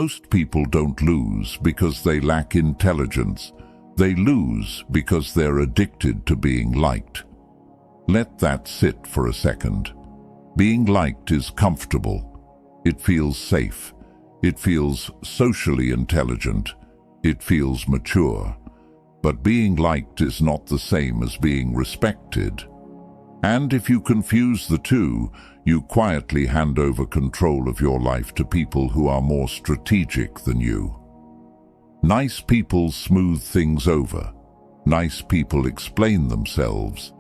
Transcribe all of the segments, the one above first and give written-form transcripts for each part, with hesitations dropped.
Most people don't lose because they lack intelligence. They lose because they're addicted to being liked. Let that sit for a second. Being liked is comfortable. It feels safe. It feels socially intelligent. It feels mature. But being liked is not the same as being respected. And if you confuse the two, you quietly hand over control of your life to people who are more strategic than you. Nice people smooth things over. Nice people explain themselves.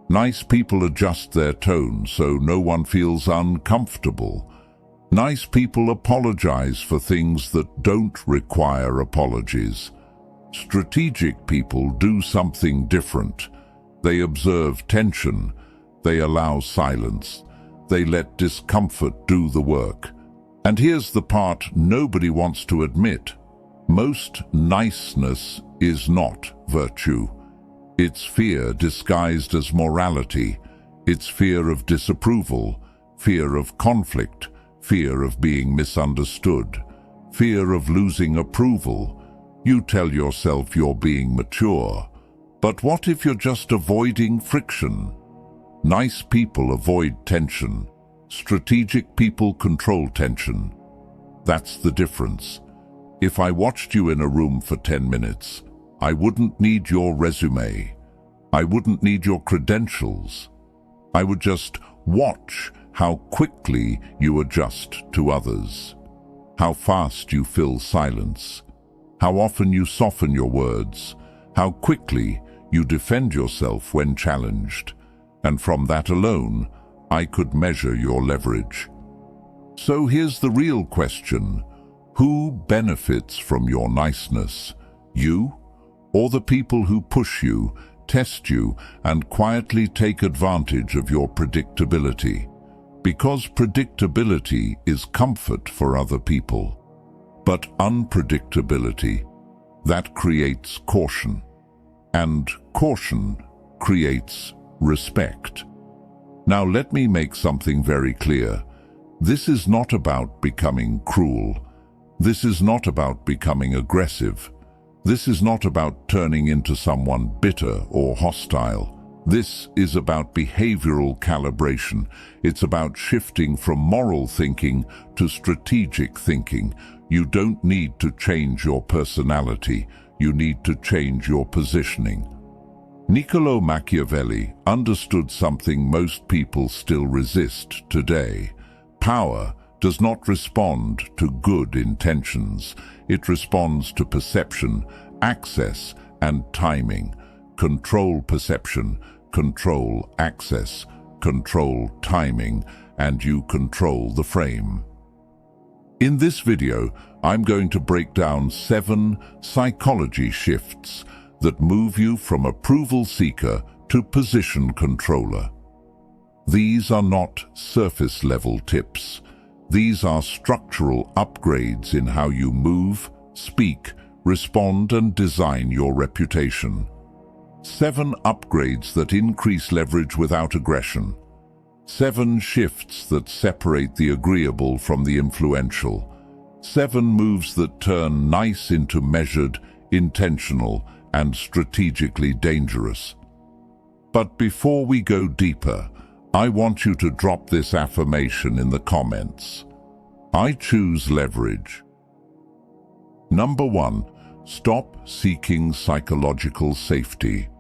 Nice people adjust their tone so no one feels uncomfortable. Nice people apologize for things that don't require apologies. Strategic people do something different. They observe tension. They allow silence. They let discomfort do the work. And here's the part nobody wants to admit. Most niceness is not virtue. It's fear disguised as morality. It's fear of disapproval, fear of conflict, fear of being misunderstood, fear of losing approval. You tell yourself you're being mature. But what if you're just avoiding friction? Nice people avoid tension. Strategic people control tension. That's the difference. If I watched you in a room for 10 minutes, I wouldn't need your resume. I wouldn't need your credentials. I would just watch how quickly you adjust to others, how fast you fill silence, how often you soften your words, how quickly you defend yourself when challenged. And from that alone, I could measure your leverage. So here's the real question. Who benefits from your niceness? You, or the people who push you, test you, and quietly take advantage of your predictability? Because predictability is comfort for other people. But unpredictability, that creates caution. And caution creates respect. Now let me make something very clear. This is not about becoming cruel. This is not about becoming aggressive. This is not about turning into someone bitter or hostile. This is about behavioral calibration. It's about shifting from moral thinking to strategic thinking. You don't need to change your personality. You need to change your positioning. Niccolò Machiavelli understood something most people still resist today. Power does not respond to good intentions. It responds to perception, access, and timing. Control perception, control access, control timing, and you control the frame. In this video, I'm going to break down 7 psychology shifts that move you from approval seeker to position controller. These are not surface-level tips. These are structural upgrades in how you move, speak, respond, and design your reputation. 7 upgrades that increase leverage without aggression. 7 shifts that separate the agreeable from the influential. 7 moves that turn nice into measured, intentional, and strategically dangerous. But before we go deeper, I want you to drop this affirmation in the comments. I choose leverage. Number 1. Stop seeking psychological safety.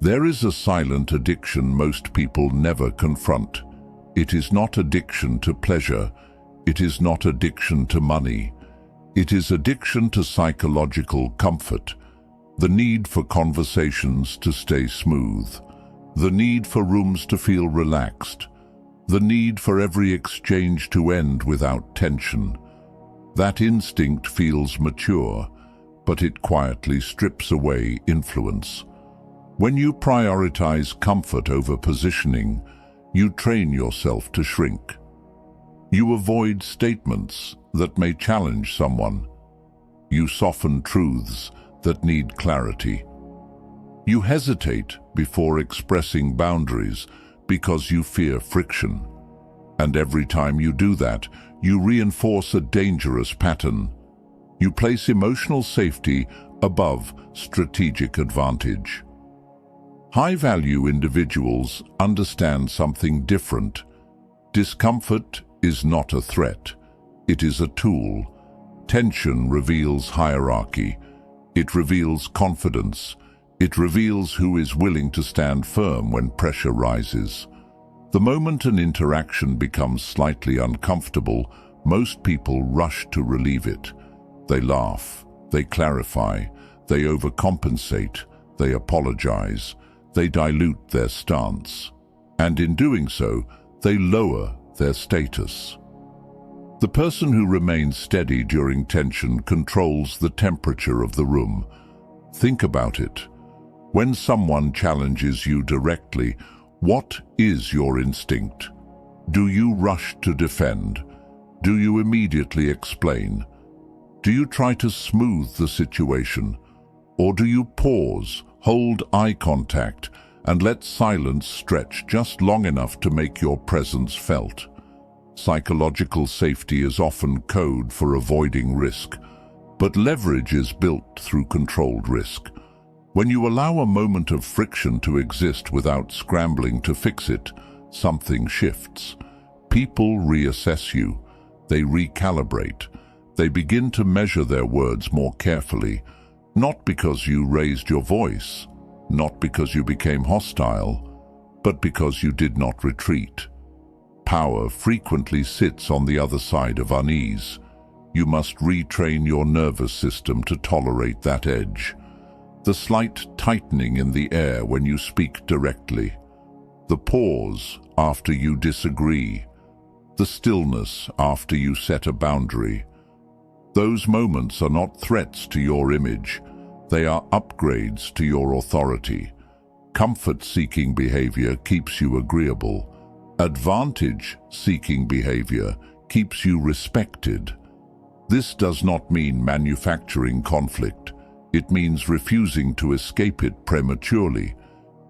There is a silent addiction most people never confront. It is not addiction to pleasure. It is not addiction to money. It is addiction to psychological comfort. The need for conversations to stay smooth. The need for rooms to feel relaxed. The need for every exchange to end without tension. That instinct feels mature, but it quietly strips away influence. When you prioritize comfort over positioning, you train yourself to shrink. You avoid statements that may challenge someone. You soften truths that need clarity. You hesitate before expressing boundaries because you fear friction. And every time you do that, you reinforce a dangerous pattern. You place emotional safety above strategic advantage. High-value individuals understand something different. Discomfort is not a threat. It is a tool. Tension reveals hierarchy. It reveals confidence. It reveals who is willing to stand firm when pressure rises. The moment an interaction becomes slightly uncomfortable, most people rush to relieve it. They laugh, they clarify, they overcompensate, they apologize, they dilute their stance. And in doing so, they lower their status. The person who remains steady during tension controls the temperature of the room. Think about it. When someone challenges you directly, what is your instinct? Do you rush to defend? Do you immediately explain? Do you try to smooth the situation? Or do you pause, hold eye contact, and let silence stretch just long enough to make your presence felt? Psychological safety is often code for avoiding risk, but leverage is built through controlled risk. When you allow a moment of friction to exist without scrambling to fix it, something shifts. People reassess you. They recalibrate. They begin to measure their words more carefully, not because you raised your voice, not because you became hostile, but because you did not retreat. Power frequently sits on the other side of unease. You must retrain your nervous system to tolerate that edge. The slight tightening in the air when you speak directly. The pause after you disagree. The stillness after you set a boundary. Those moments are not threats to your image. They are upgrades to your authority. Comfort-seeking behavior keeps you agreeable. Advantage-seeking behavior keeps you respected. This does not mean manufacturing conflict. It means refusing to escape it prematurely.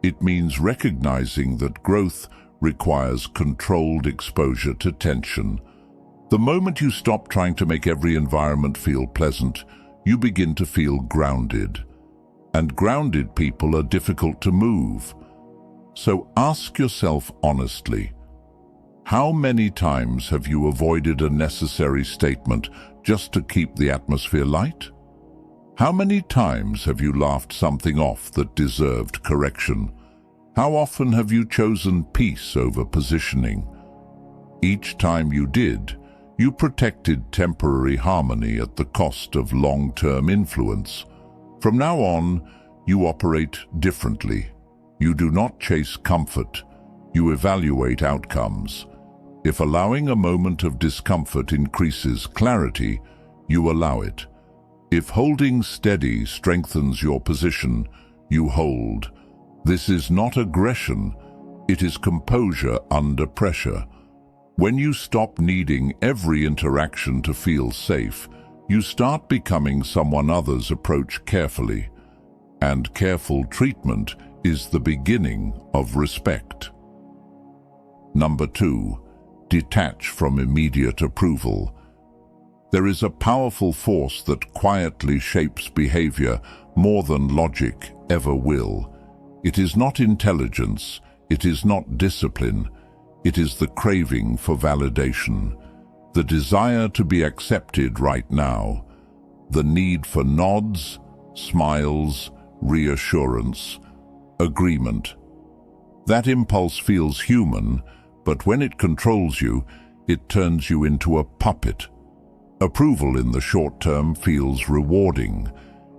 It means recognizing that growth requires controlled exposure to tension. The moment you stop trying to make every environment feel pleasant, you begin to feel grounded. And grounded people are difficult to move. So ask yourself honestly, how many times have you avoided a necessary statement just to keep the atmosphere light? How many times have you laughed something off that deserved correction? How often have you chosen peace over positioning? Each time you did, you protected temporary harmony at the cost of long-term influence. From now on, you operate differently. You do not chase comfort. You evaluate outcomes. If allowing a moment of discomfort increases clarity, you allow it. If holding steady strengthens your position, you hold. This is not aggression, it is composure under pressure. When you stop needing every interaction to feel safe, you start becoming someone others approach carefully. And careful treatment is the beginning of respect. Number 2, detach from immediate approval. There is a powerful force that quietly shapes behavior more than logic ever will. It is not intelligence, it is not discipline, it is the craving for validation, the desire to be accepted right now, the need for nods, smiles, reassurance, agreement. That impulse feels human, but when it controls you, it turns you into a puppet. Approval in the short term feels rewarding.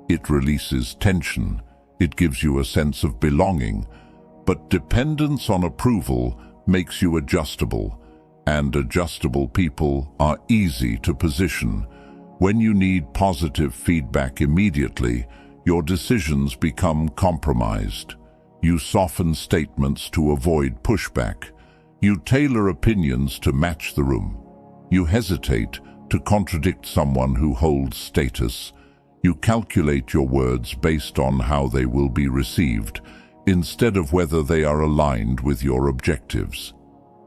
It releases tension. It gives you a sense of belonging. But dependence on approval makes you adjustable, and adjustable people are easy to position. When you need positive feedback immediately, your decisions become compromised. You soften statements to avoid pushback. You tailor opinions to match the room. You hesitate to contradict someone who holds status. You calculate your words based on how they will be received, instead of whether they are aligned with your objectives.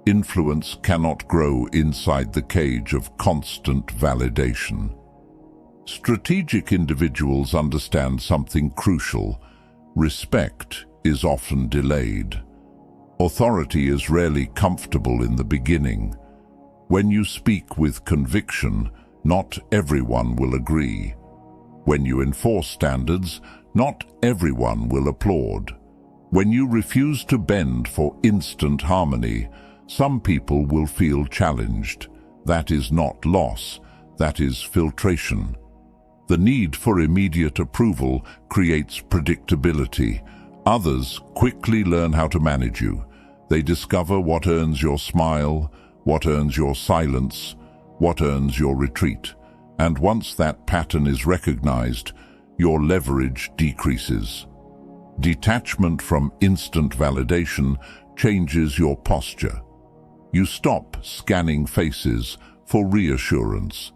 Influence cannot grow inside the cage of constant validation. Strategic individuals understand something crucial. Respect is often delayed. Authority is rarely comfortable in the beginning. When you speak with conviction, not everyone will agree. When you enforce standards, not everyone will applaud. When you refuse to bend for instant harmony, some people will feel challenged. That is not loss, that is filtration. The need for immediate approval creates predictability. Others quickly learn how to manage you. They discover what earns your smile, what earns your silence, what earns your retreat. And once that pattern is recognized, your leverage decreases. Detachment from instant validation changes your posture. You stop scanning faces for reassurance.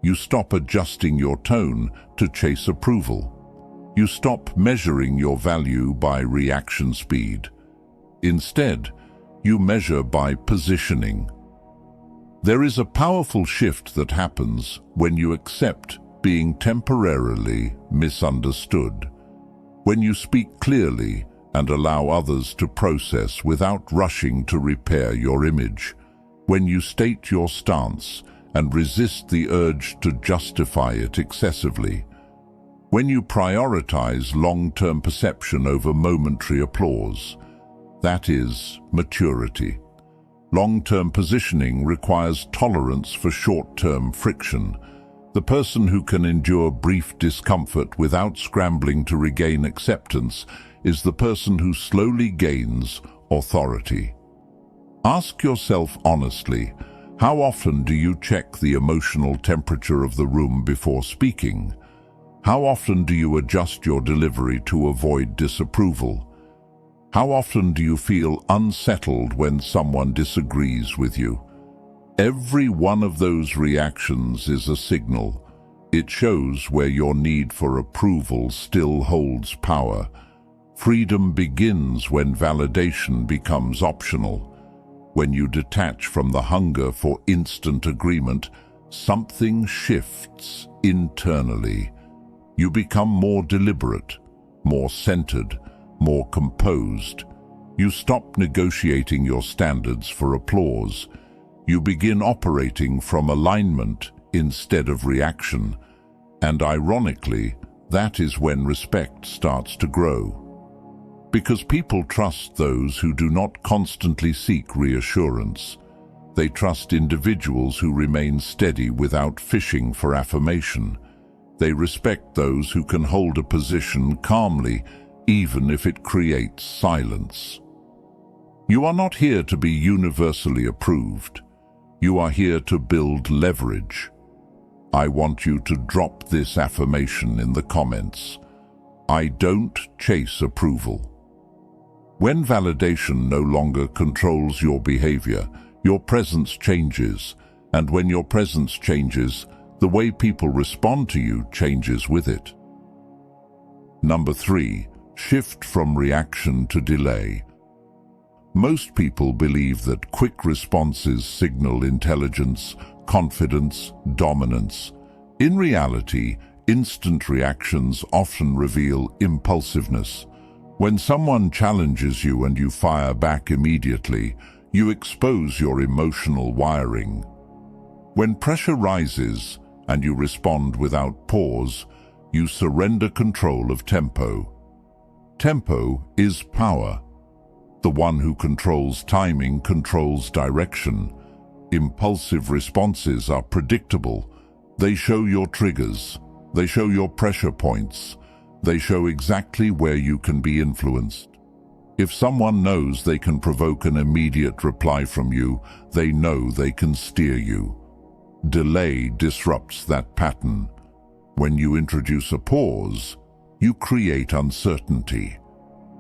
You stop adjusting your tone to chase approval. You stop measuring your value by reaction speed. Instead, you measure by positioning. There is a powerful shift that happens when you accept being temporarily misunderstood. When you speak clearly and allow others to process without rushing to repair your image. When you state your stance and resist the urge to justify it excessively. When you prioritize long-term perception over momentary applause. That is maturity. Long-term positioning requires tolerance for short-term friction. The person who can endure brief discomfort without scrambling to regain acceptance is the person who slowly gains authority. Ask yourself honestly, how often do you check the emotional temperature of the room before speaking? How often do you adjust your delivery to avoid disapproval? How often do you feel unsettled when someone disagrees with you? Every one of those reactions is a signal. It shows where your need for approval still holds power. Freedom begins when validation becomes optional. When you detach from the hunger for instant agreement, something shifts internally. You become more deliberate, more centered, more composed. You stop negotiating your standards for applause. You begin operating from alignment instead of reaction. And ironically, that is when respect starts to grow. Because people trust those who do not constantly seek reassurance. They trust individuals who remain steady without fishing for affirmation. They respect those who can hold a position calmly, even if it creates silence. You are not here to be universally approved. You are here to build leverage. I want you to drop this affirmation in the comments. I don't chase approval. When validation no longer controls your behavior, your presence changes, and when your presence changes, the way people respond to you changes with it. Number 3, shift from reaction to delay. Most people believe that quick responses signal intelligence, confidence, dominance. In reality, instant reactions often reveal impulsiveness. When someone challenges you and you fire back immediately, you expose your emotional wiring. When pressure rises and you respond without pause, you surrender control of tempo. Tempo is power. The one who controls timing controls direction. Impulsive responses are predictable. They show your triggers. They show your pressure points. They show exactly where you can be influenced. If someone knows they can provoke an immediate reply from you, they know they can steer you. Delay disrupts that pattern. When you introduce a pause, you create uncertainty.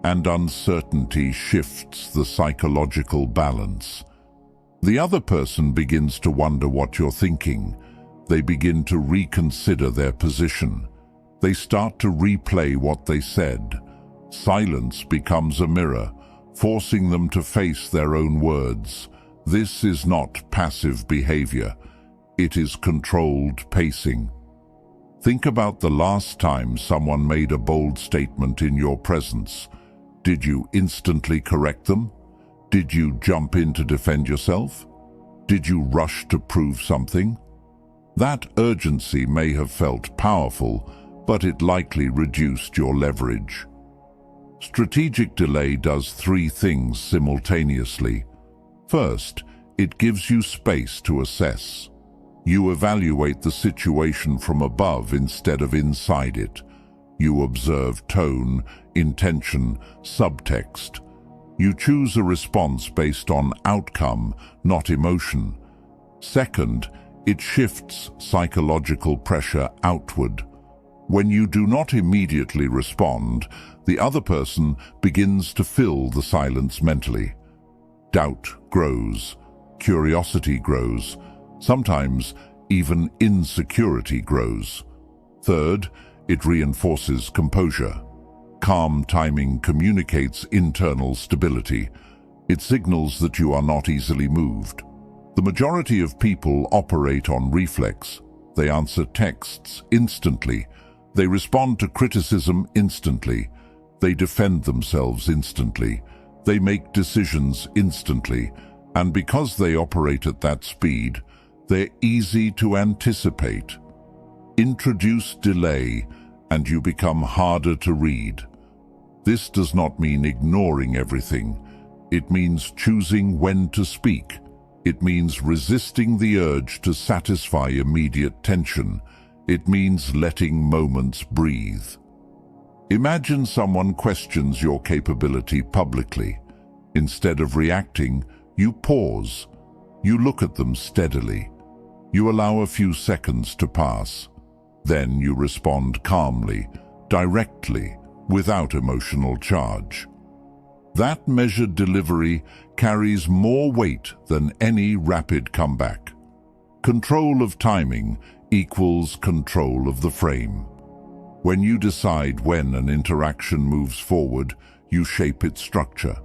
And uncertainty shifts the psychological balance. The other person begins to wonder what you're thinking. They begin to reconsider their position. They start to replay what they said. Silence becomes a mirror, forcing them to face their own words. This is not passive behavior. It is controlled pacing. Think about the last time someone made a bold statement in your presence. Did you instantly correct them? Did you jump in to defend yourself? Did you rush to prove something? That urgency may have felt powerful, but it likely reduced your leverage. Strategic delay does three things simultaneously. First, it gives you space to assess. You evaluate the situation from above instead of inside it. You observe tone, intention, subtext. You choose a response based on outcome, not emotion. Second, it shifts psychological pressure outward. When you do not immediately respond, the other person begins to fill the silence mentally. Doubt grows, curiosity grows, sometimes even insecurity grows. Third, it reinforces composure. Calm timing communicates internal stability. It signals that you are not easily moved. The majority of people operate on reflex. They answer texts instantly. They respond to criticism instantly. They defend themselves instantly. They make decisions instantly. And because they operate at that speed, they're easy to anticipate. Introduce delay, and you become harder to read. This does not mean ignoring everything. It means choosing when to speak. It means resisting the urge to satisfy immediate tension. It means letting moments breathe. Imagine someone questions your capability publicly. Instead of reacting, you pause. You look at them steadily. You allow a few seconds to pass. Then you respond calmly, directly, without emotional charge. That measured delivery carries more weight than any rapid comeback. Control of timing equals control of the frame. When you decide when an interaction moves forward, you shape its structure.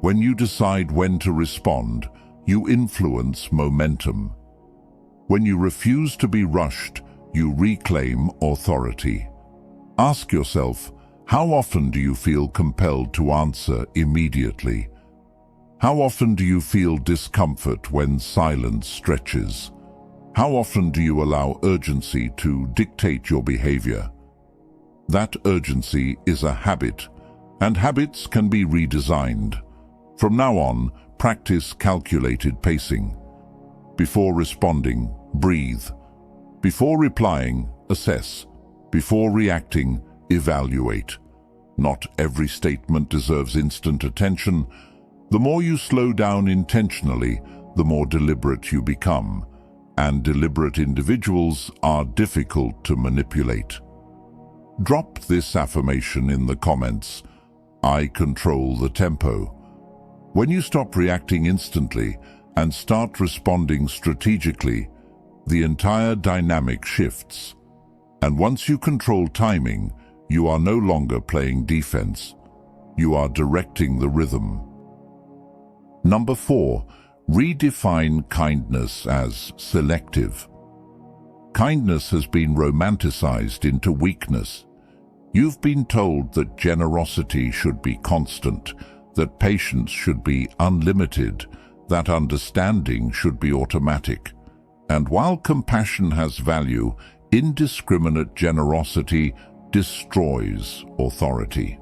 When you decide when to respond, you influence momentum. When you refuse to be rushed, you reclaim authority. Ask yourself, how often do you feel compelled to answer immediately? How often do you feel discomfort when silence stretches? How often do you allow urgency to dictate your behavior? That urgency is a habit, and habits can be redesigned. From now on, practice calculated pacing. Before responding, breathe. Before replying, assess. Before reacting, evaluate. Not every statement deserves instant attention. The more you slow down intentionally, the more deliberate you become. And deliberate individuals are difficult to manipulate. Drop this affirmation in the comments. I control the tempo. When you stop reacting instantly and start responding strategically, the entire dynamic shifts. And once you control timing, you are no longer playing defense. You are directing the rhythm. Number 4, redefine kindness as selective. Kindness has been romanticized into weakness. You've been told that generosity should be constant, that patience should be unlimited, that understanding should be automatic. And while compassion has value, indiscriminate generosity destroys authority.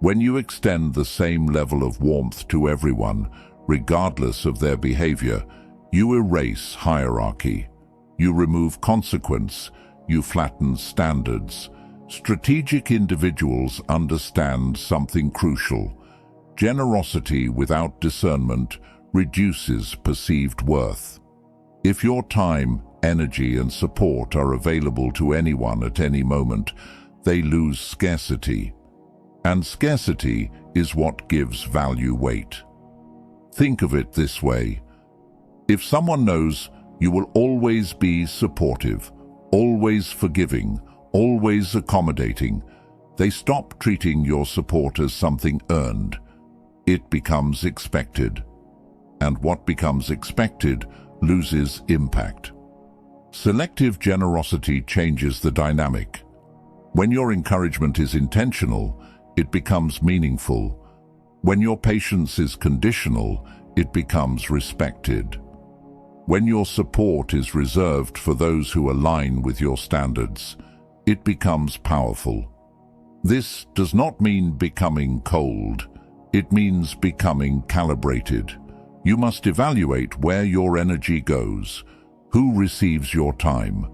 When you extend the same level of warmth to everyone, regardless of their behavior, you erase hierarchy. You remove consequence. You flatten standards. Strategic individuals understand something crucial. Generosity without discernment reduces perceived worth. If your time, energy, and support are available to anyone at any moment, they lose scarcity. And scarcity is what gives value weight. Think of it this way. If someone knows you will always be supportive, always forgiving, always accommodating, they stop treating your support as something earned. It becomes expected. and what becomes expected loses impact. Selective generosity changes the dynamic. When your encouragement is intentional, it becomes meaningful. When your patience is conditional, it becomes respected. When your support is reserved for those who align with your standards, it becomes powerful. This does not mean becoming cold. It means becoming calibrated. You must evaluate where your energy goes, who receives your time,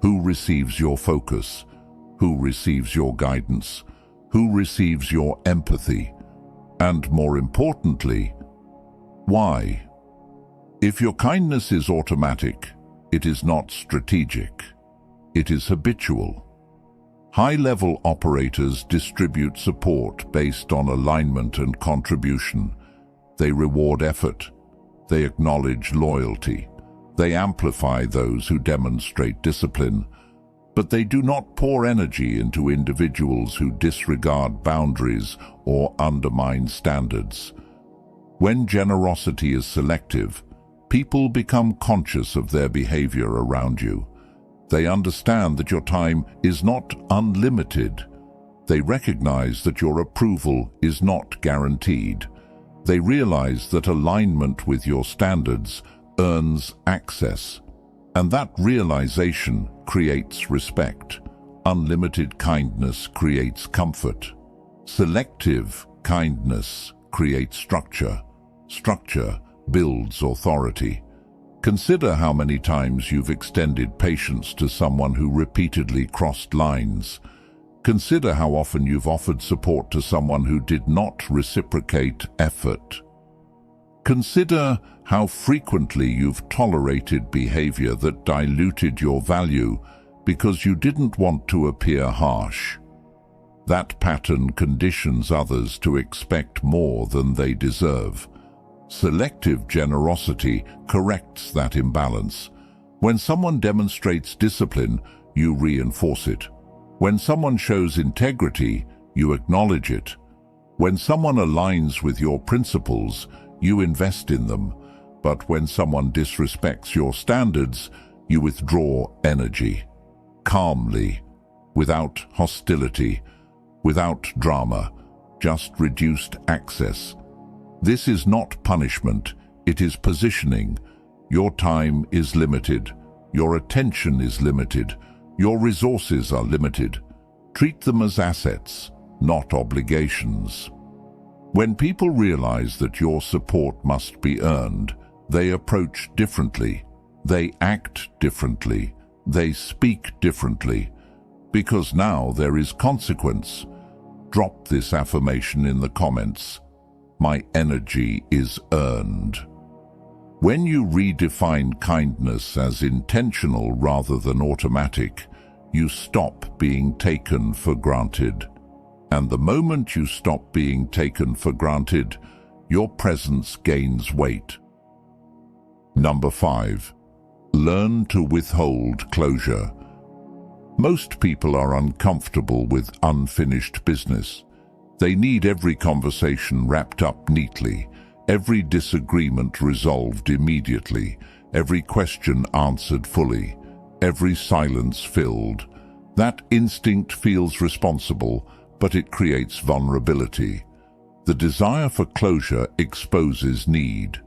who receives your focus, who receives your guidance, who receives your empathy, and more importantly, why. If your kindness is automatic, it is not strategic. It is habitual. High-level operators distribute support based on alignment and contribution. They reward effort. They acknowledge loyalty. They amplify those who demonstrate discipline. But they do not pour energy into individuals who disregard boundaries or undermine standards. When generosity is selective, people become conscious of their behavior around you. They understand that your time is not unlimited. They recognize that your approval is not guaranteed. They realize that alignment with your standards earns access. And that realization creates respect. Unlimited kindness creates comfort. Selective kindness creates structure. Structure builds authority. Consider how many times you've extended patience to someone who repeatedly crossed lines. Consider how often you've offered support to someone who did not reciprocate effort. Consider how frequently you've tolerated behavior that diluted your value because you didn't want to appear harsh. That pattern conditions others to expect more than they deserve. Selective generosity corrects that imbalance. When someone demonstrates discipline, you reinforce it. When someone shows integrity, you acknowledge it. When someone aligns with your principles, you invest in them. But when someone disrespects your standards, you withdraw energy. Calmly, without hostility, without drama, just reduced access. This is not punishment, it is positioning. Your time is limited. Your attention is limited. Your resources are limited. Treat them as assets, not obligations. When people realize that your support must be earned, they approach differently. They act differently. They speak differently. Because now there is consequence. Drop this affirmation in the comments. My energy is earned. When you redefine kindness as intentional rather than automatic, you stop being taken for granted. And the moment you stop being taken for granted, your presence gains weight. Number 5. Learn to withhold closure. Most people are uncomfortable with unfinished business. They need every conversation wrapped up neatly, every disagreement resolved immediately, every question answered fully, every silence filled. That instinct feels responsible, but it creates vulnerability. The desire for closure exposes need.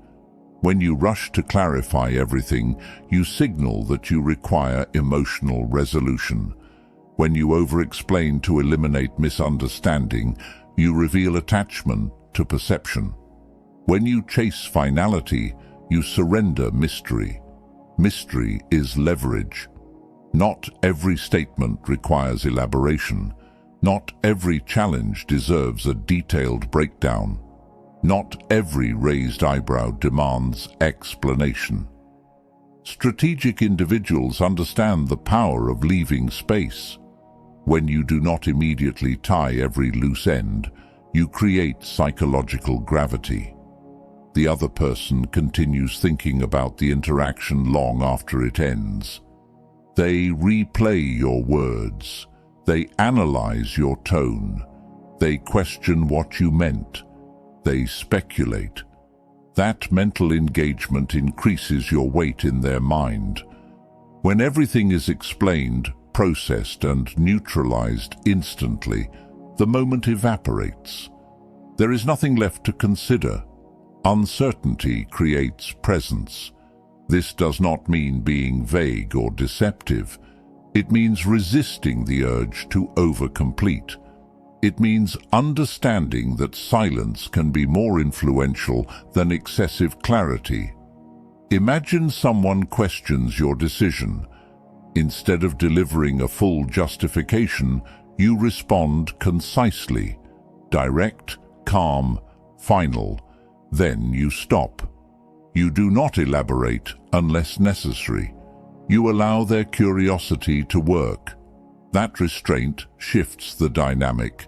When you rush to clarify everything, you signal that you require emotional resolution. When you over-explain to eliminate misunderstanding, you reveal attachment to perception. When you chase finality, you surrender mystery. Mystery is leverage. Not every statement requires elaboration. Not every challenge deserves a detailed breakdown. Not every raised eyebrow demands explanation. Strategic individuals understand the power of leaving space. When you do not immediately tie every loose end, you create psychological gravity. The other person continues thinking about the interaction long after it ends. They replay your words. They analyze your tone. They question what you meant. They speculate. That mental engagement increases your weight in their mind. When everything is explained, processed, and neutralized instantly, the moment evaporates. There is nothing left to consider. Uncertainty creates presence. This does not mean being vague or deceptive. It means resisting the urge to overcomplete. It means understanding that silence can be more influential than excessive clarity. Imagine someone questions your decision. Instead of delivering a full justification, you respond concisely, direct, calm, final. Then you stop. You do not elaborate unless necessary. You allow their curiosity to work. That restraint shifts the dynamic.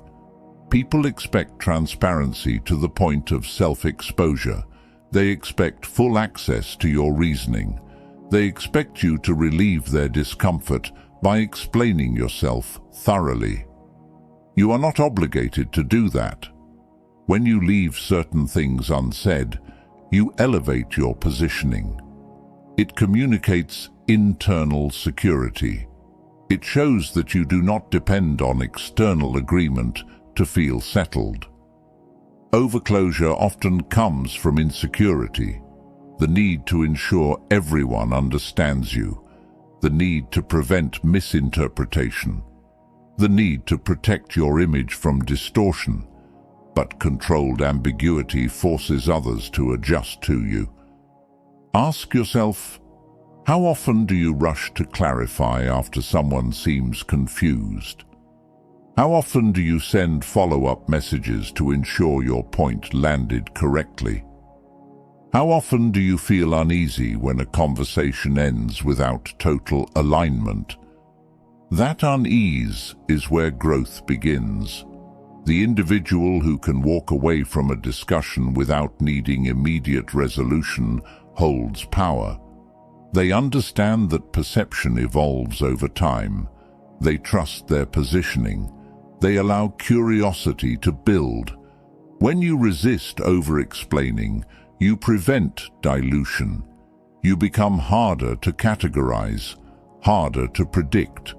People expect transparency to the point of self-exposure. They expect full access to your reasoning. They expect you to relieve their discomfort by explaining yourself thoroughly. You are not obligated to do that. When you leave certain things unsaid, you elevate your positioning. It communicates internal security. It shows that you do not depend on external agreement to feel settled. Overclosure often comes from insecurity, the need to ensure everyone understands you, the need to prevent misinterpretation, the need to protect your image from distortion, but controlled ambiguity forces others to adjust to you. Ask yourself, how often do you rush to clarify after someone seems confused? How often do you send follow-up messages to ensure your point landed correctly? How often do you feel uneasy when a conversation ends without total alignment? That unease is where growth begins. The individual who can walk away from a discussion without needing immediate resolution holds power. They understand that perception evolves over time. They trust their positioning. They allow curiosity to build. When you resist over-explaining, you prevent dilution. You become harder to categorize, harder to predict,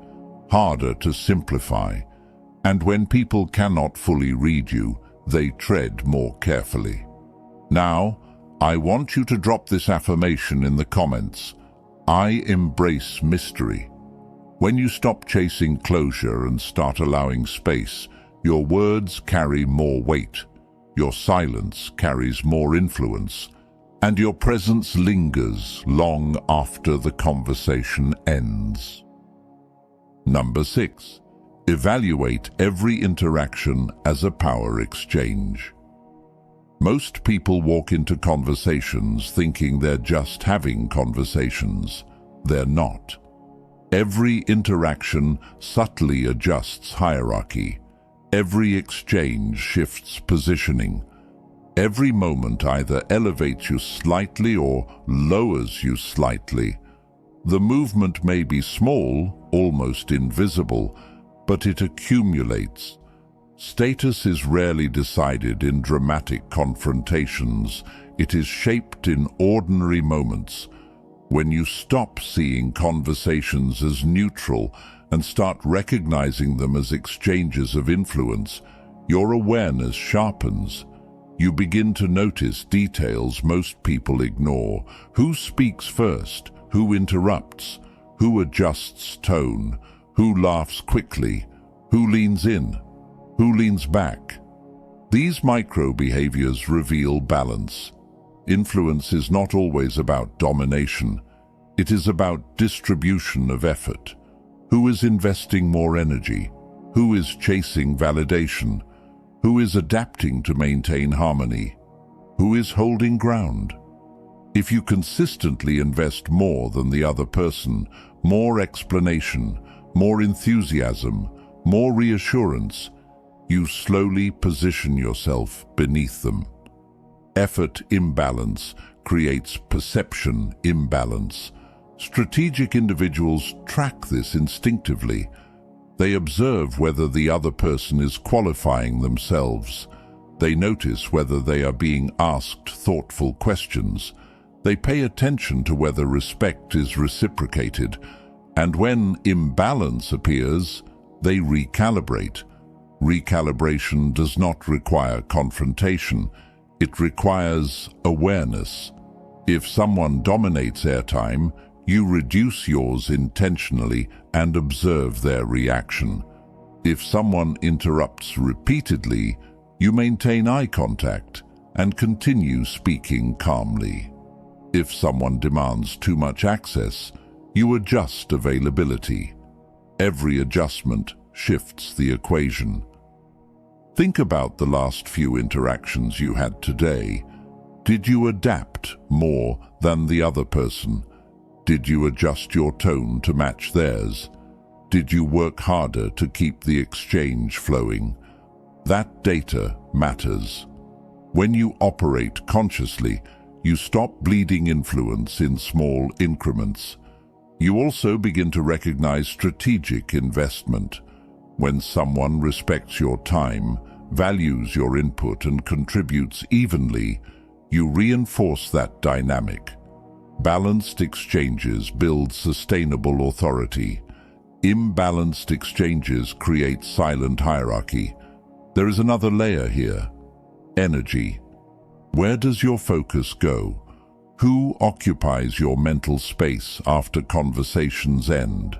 harder to simplify. And when people cannot fully read you, they tread more carefully. Now, I want you to drop this affirmation in the comments. I embrace mystery. When you stop chasing closure and start allowing space, your words carry more weight, your silence carries more influence, and your presence lingers long after the conversation ends. Number 6. Evaluate every interaction as a power exchange. Most people walk into conversations thinking they're just having conversations. They're not. Every interaction subtly adjusts hierarchy. Every exchange shifts positioning. Every moment either elevates you slightly or lowers you slightly. The movement may be small, almost invisible, but it accumulates. Status is rarely decided in dramatic confrontations. It is shaped in ordinary moments. When you stop seeing conversations as neutral and start recognizing them as exchanges of influence, your awareness sharpens. You begin to notice details most people ignore. Who speaks first? Who interrupts? Who adjusts tone? Who laughs quickly? Who leans in? Who leans back? These micro-behaviors reveal balance. Influence is not always about domination. It is about distribution of effort. Who is investing more energy? Who is chasing validation? Who is adapting to maintain harmony? Who is holding ground? If you consistently invest more than the other person, more explanation, more enthusiasm, more reassurance, you slowly position yourself beneath them. Effort imbalance creates perception imbalance. Strategic individuals track this instinctively. They observe whether the other person is qualifying themselves. They notice whether they are being asked thoughtful questions. They pay attention to whether respect is reciprocated. And when imbalance appears, they recalibrate. Recalibration does not require confrontation. It requires awareness. If someone dominates airtime, you reduce yours intentionally and observe their reaction. If someone interrupts repeatedly, you maintain eye contact and continue speaking calmly. If someone demands too much access, you adjust availability. Every adjustment shifts the equation. Think about the last few interactions you had today. Did you adapt more than the other person? Did you adjust your tone to match theirs? Did you work harder to keep the exchange flowing? That data matters. When you operate consciously, you stop bleeding influence in small increments. You also begin to recognize strategic investment. When someone respects your time, values your input, and contributes evenly, you reinforce that dynamic. Balanced exchanges build sustainable authority. Imbalanced exchanges create silent hierarchy. There is another layer here: energy. Where does your focus go? Who occupies your mental space after conversations end?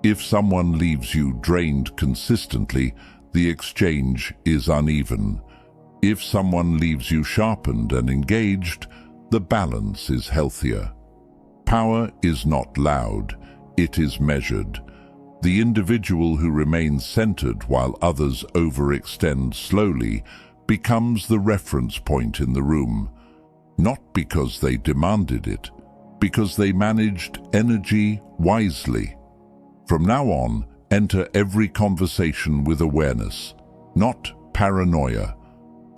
If someone leaves you drained consistently, the exchange is uneven. If someone leaves you sharpened and engaged, the balance is healthier. Power is not loud, it is measured. The individual who remains centered while others overextend slowly becomes the reference point in the room, not because they demanded it, because they managed energy wisely. From now on, enter every conversation with awareness, not paranoia.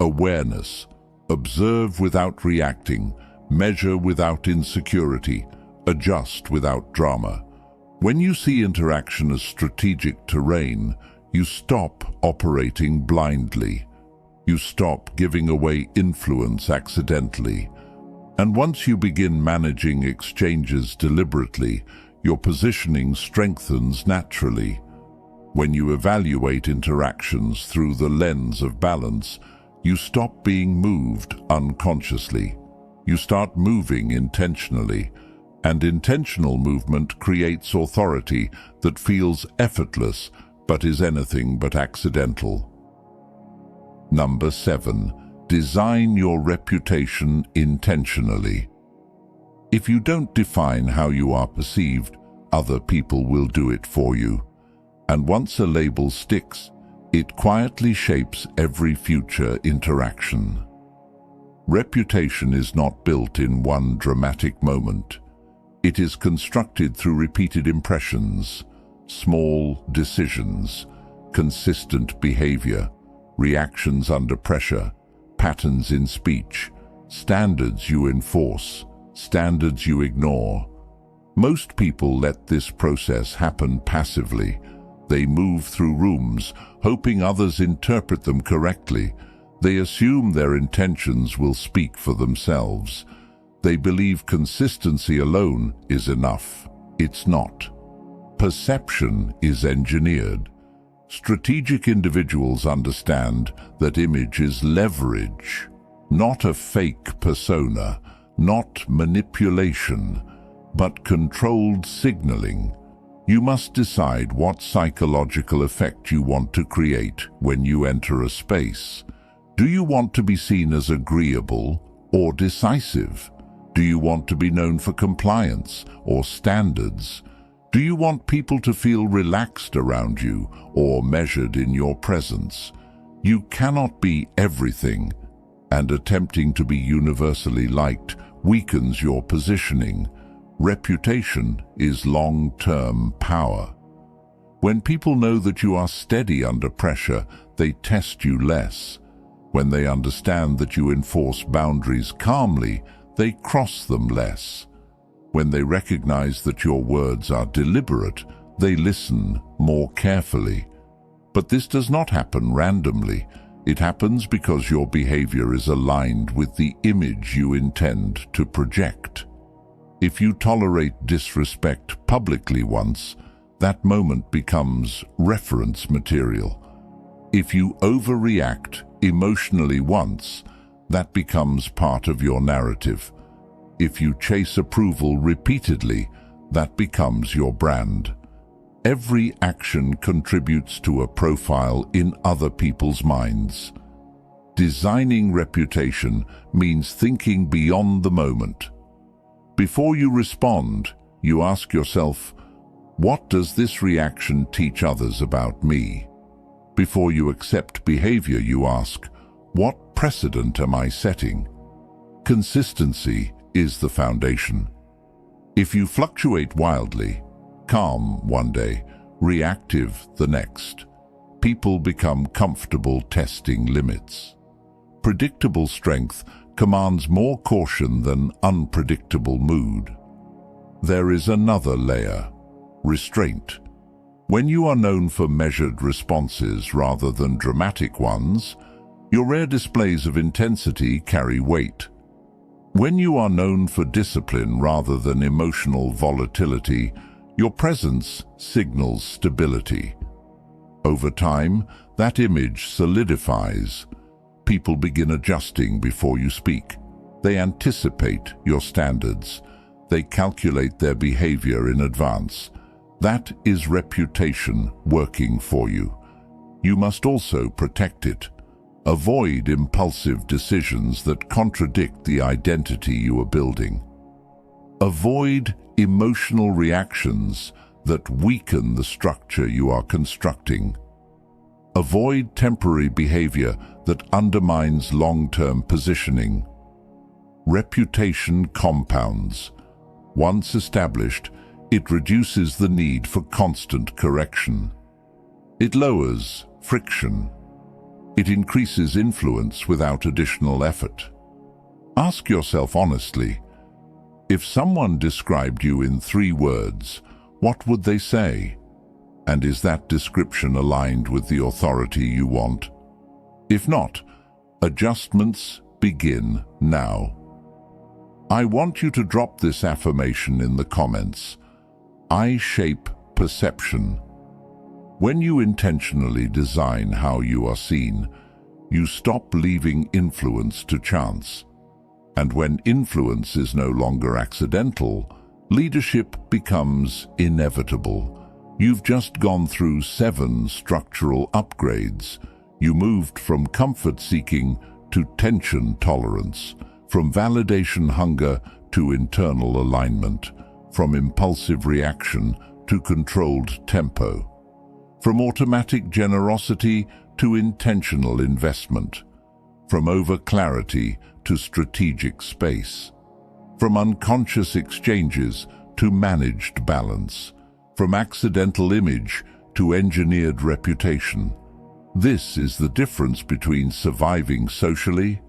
Awareness. Observe without reacting, measure without insecurity, adjust without drama. When you see interaction as strategic terrain, you stop operating blindly. You stop giving away influence accidentally. And once you begin managing exchanges deliberately, your positioning strengthens naturally. When you evaluate interactions through the lens of balance, you stop being moved unconsciously. You start moving intentionally, and intentional movement creates authority that feels effortless but is anything but accidental. Number 7. Design your reputation intentionally. If you don't define how you are perceived, other people will do it for you. And once a label sticks, it quietly shapes every future interaction. Reputation is not built in one dramatic moment. It is constructed through repeated impressions, small decisions, consistent behavior, reactions under pressure, patterns in speech, standards you enforce, standards you ignore. Most people let this process happen passively. They move through rooms, hoping others interpret them correctly. They assume their intentions will speak for themselves. They believe consistency alone is enough. It's not. Perception is engineered. Strategic individuals understand that image is leverage, not a fake persona, not manipulation, but controlled signaling. You must decide what psychological effect you want to create when you enter a space. Do you want to be seen as agreeable or decisive? Do you want to be known for compliance or standards? Do you want people to feel relaxed around you or measured in your presence? You cannot be everything, and attempting to be universally liked weakens your positioning. Reputation is long-term power. When people know that you are steady under pressure, they test you less. When they understand that you enforce boundaries calmly, they cross them less. When they recognize that your words are deliberate, they listen more carefully. But this does not happen randomly. It happens because your behavior is aligned with the image you intend to project. If you tolerate disrespect publicly once, that moment becomes reference material. If you overreact emotionally once, that becomes part of your narrative. If you chase approval repeatedly, that becomes your brand. Every action contributes to a profile in other people's minds. Designing reputation means thinking beyond the moment. Before you respond, you ask yourself, what does this reaction teach others about me? Before you accept behavior, you ask, what precedent am I setting? Consistency is the foundation. If you fluctuate wildly, calm one day, reactive the next, people become comfortable testing limits. Predictable strength commands more caution than unpredictable mood. There is another layer, restraint. When you are known for measured responses rather than dramatic ones, your rare displays of intensity carry weight. When you are known for discipline rather than emotional volatility, your presence signals stability. Over time, that image solidifies. People begin adjusting before you speak. They anticipate your standards. They calculate their behavior in advance. That is reputation working for you. You must also protect it. Avoid impulsive decisions that contradict the identity you are building. Avoid emotional reactions that weaken the structure you are constructing. Avoid temporary behavior that undermines long-term positioning. Reputation compounds. Once established, it reduces the need for constant correction. It lowers friction. It increases influence without additional effort. Ask yourself honestly, if someone described you in 3 words, what would they say? And is that description aligned with the authority you want? If not, adjustments begin now. I want you to drop this affirmation in the comments. I shape perception. When you intentionally design how you are seen, you stop leaving influence to chance. And when influence is no longer accidental, leadership becomes inevitable. You've just gone through 7 structural upgrades. You moved from comfort-seeking to tension tolerance, from validation hunger to internal alignment, from impulsive reaction to controlled tempo, from automatic generosity to intentional investment, from over-clarity to strategic space, from unconscious exchanges to managed balance, from accidental image to engineered reputation. This is the difference between surviving socially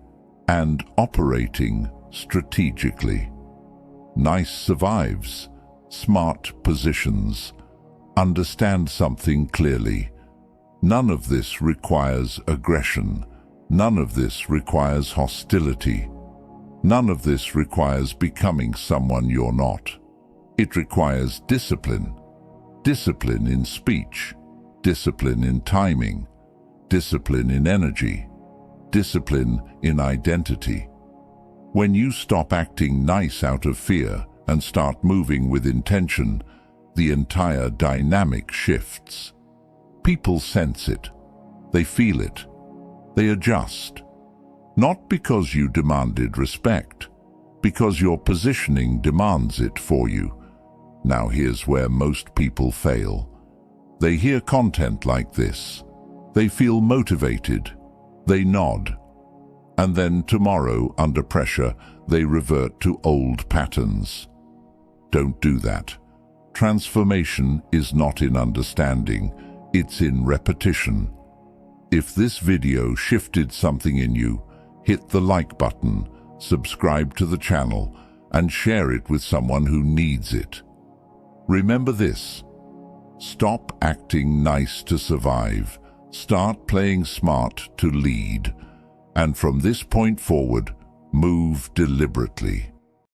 and operating strategically. Nice survives, smart positions. Understand something clearly. None of this requires aggression. None of this requires hostility. None of this requires becoming someone you're not. It requires discipline. Discipline in speech, discipline in timing, discipline in energy, discipline in identity. When you stop acting nice out of fear and start moving with intention, the entire dynamic shifts. People sense it. They feel it. They adjust. Not because you demanded respect, because your positioning demands it for you. Now here's where most people fail. They hear content like this. They feel motivated. They nod. And then tomorrow, under pressure, they revert to old patterns. Don't do that. Transformation is not in understanding, it's in repetition. If this video shifted something in you, hit the like button, subscribe to the channel, and share it with someone who needs it. Remember this: stop acting nice to survive. Start playing smart to lead, and from this point forward, move deliberately.